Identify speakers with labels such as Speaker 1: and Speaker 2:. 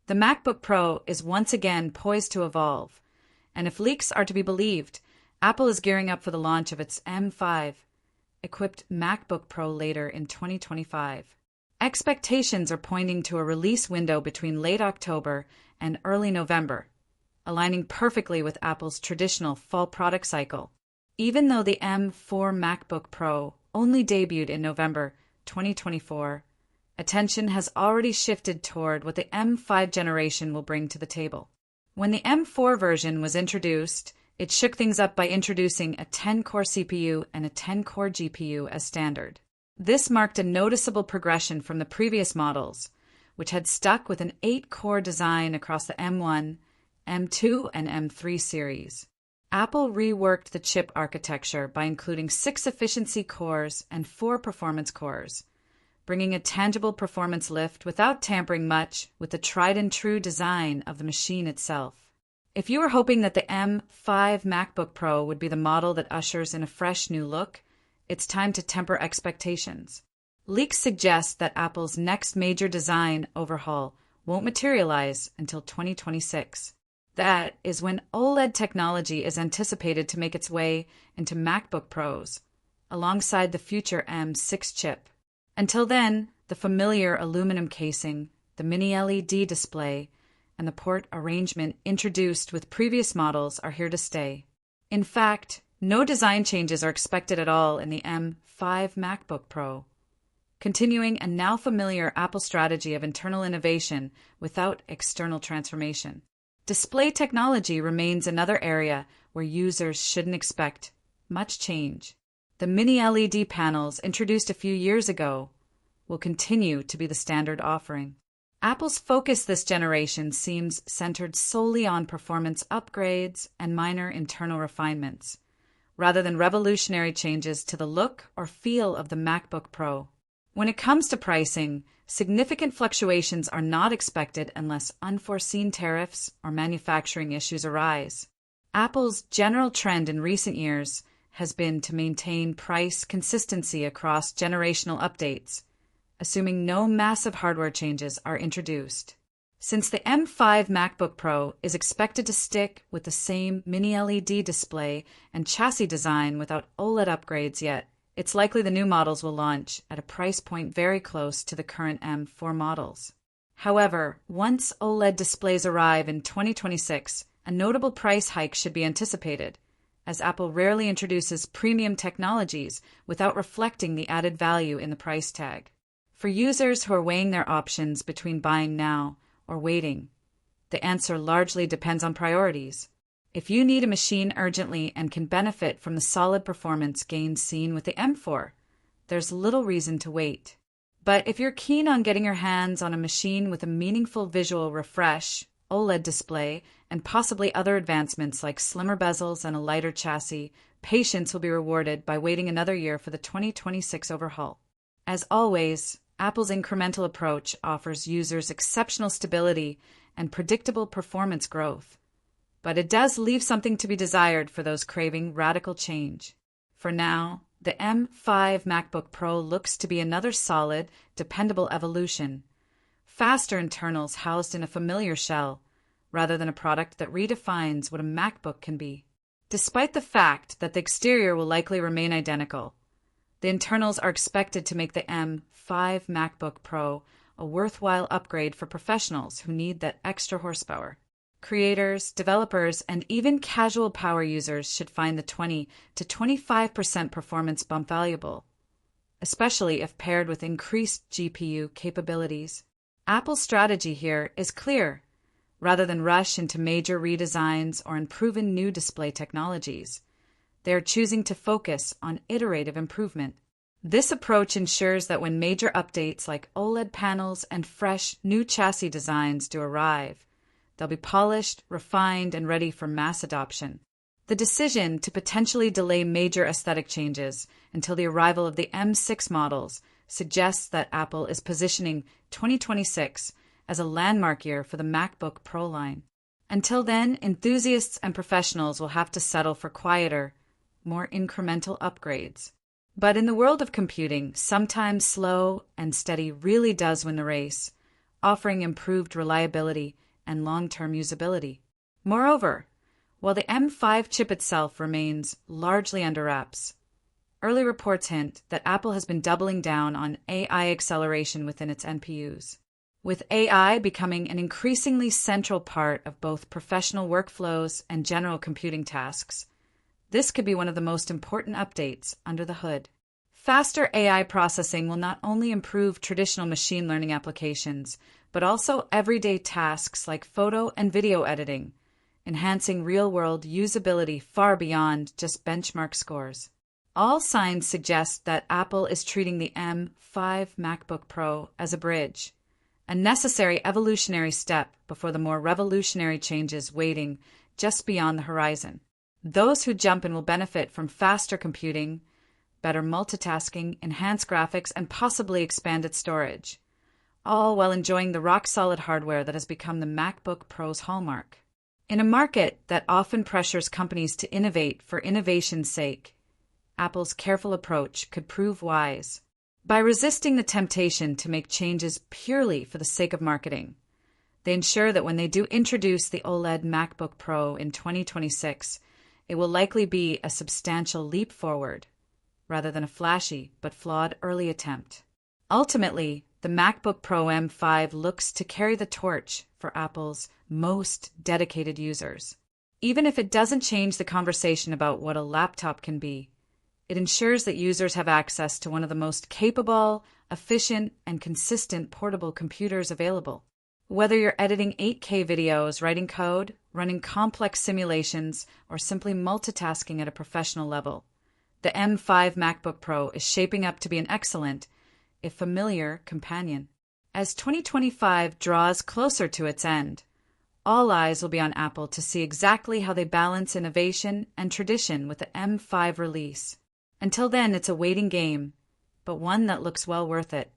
Speaker 1: The MacBook Pro is once again poised to evolve, and if leaks are to be believed, Apple is gearing up for the launch of its M5-equipped MacBook Pro later in 2025. Expectations are pointing to a release window between late October and early November, aligning perfectly with Apple's traditional fall product cycle. Even though the M4 MacBook Pro only debuted in November 2024, attention has already shifted toward what the M5 generation will bring to the table. When the M4 version was introduced, it shook things up by introducing a 10-core CPU and a 10-core GPU as standard. This marked a noticeable progression from the previous models, which had stuck with an 8-core design across the M1, M2, and M3 series. Apple reworked the chip architecture by including 6 efficiency cores and 4 performance cores, bringing a tangible performance lift without tampering much with the tried-and-true design of the machine itself. If you were hoping that the M5 MacBook Pro would be the model that ushers in a fresh new look, it's time to temper expectations. Leaks suggest that Apple's next major design overhaul won't materialize until 2026. That is when OLED technology is anticipated to make its way into MacBook Pros, alongside the future M6 chip. Until then, the familiar aluminum casing, the mini LED display, and the port arrangement introduced with previous models are here to stay. In fact, no design changes are expected at all in the M5 MacBook Pro, continuing a now familiar Apple strategy of internal innovation without external transformation. Display technology remains another area where users shouldn't expect much change. The mini LED panels introduced a few years ago will continue to be the standard offering. Apple's focus this generation seems centered solely on performance upgrades and minor internal refinements, rather than revolutionary changes to the look or feel of the MacBook Pro. When it comes to pricing, significant fluctuations are not expected unless unforeseen tariffs or manufacturing issues arise. Apple's general trend in recent years has been to maintain price consistency across generational updates, assuming no massive hardware changes are introduced. Since the M5 MacBook Pro is expected to stick with the same mini LED display and chassis design without OLED upgrades yet, it's likely the new models will launch at a price point very close to the current M4 models. However, once OLED displays arrive in 2026, a notable price hike should be anticipated, as Apple rarely introduces premium technologies without reflecting the added value in the price tag. For users who are weighing their options between buying now or waiting, the answer largely depends on priorities. If you need a machine urgently and can benefit from the solid performance gains seen with the M4, there's little reason to wait. But if you're keen on getting your hands on a machine with a meaningful visual refresh, OLED display, and possibly other advancements like slimmer bezels and a lighter chassis, patience will be rewarded by waiting another year for the 2026 overhaul. As always, Apple's incremental approach offers users exceptional stability and predictable performance growth, but it does leave something to be desired for those craving radical change. For now, the M5 MacBook Pro looks to be another solid, dependable evolution. Faster internals housed in a familiar shell, rather than a product that redefines what a MacBook can be. Despite the fact that the exterior will likely remain identical, the internals are expected to make the M5 MacBook Pro a worthwhile upgrade for professionals who need that extra horsepower. Creators, developers, and even casual power users should find the 20 to 25% performance bump valuable, especially if paired with increased GPU capabilities. Apple's strategy here is clear. Rather than rush into major redesigns or unproven new display technologies, they are choosing to focus on iterative improvement. This approach ensures that when major updates like OLED panels and fresh new chassis designs do arrive, they'll be polished, refined, and ready for mass adoption. The decision to potentially delay major aesthetic changes until the arrival of the M6 models suggests that Apple is positioning 2026 as a landmark year for the MacBook Pro line. Until then, enthusiasts and professionals will have to settle for quieter, more incremental upgrades. But in the world of computing, sometimes slow and steady really does win the race. offering improved reliability and long-term usability. Moreover, while the M5 chip itself remains largely under wraps, early reports hint that Apple has been doubling down on AI acceleration within its NPUs. With AI becoming an increasingly central part of both professional workflows and general computing tasks, this could be one of the most important updates under the hood. Faster AI processing will not only improve traditional machine learning applications, but also everyday tasks like photo and video editing, enhancing real-world usability far beyond just benchmark scores. All signs suggest that Apple is treating the M5 MacBook Pro as a bridge, a necessary evolutionary step before the more revolutionary changes waiting just beyond the horizon. Those who jump in will benefit from faster computing, better multitasking, enhanced graphics, and possibly expanded storage, all while enjoying the rock-solid hardware that has become the MacBook Pro's hallmark. In a market that often pressures companies to innovate for innovation's sake, Apple's careful approach could prove wise. By resisting the temptation to make changes purely for the sake of marketing, they ensure that when they do introduce the OLED MacBook Pro in 2026, it will likely be a substantial leap forward, rather than a flashy but flawed early attempt. Ultimately, the MacBook Pro M5 looks to carry the torch for Apple's most dedicated users. Even if it doesn't change the conversation about what a laptop can be, it ensures that users have access to one of the most capable, efficient, and consistent portable computers available. Whether you're editing 8K videos, writing code, running complex simulations, or simply multitasking at a professional level, the M5 MacBook Pro is shaping up to be an excellent, if familiar, companion. As 2025 draws closer to its end, all eyes will be on Apple to see exactly how they balance innovation and tradition with the M5 release. Until then, it's a waiting game, but one that looks well worth it.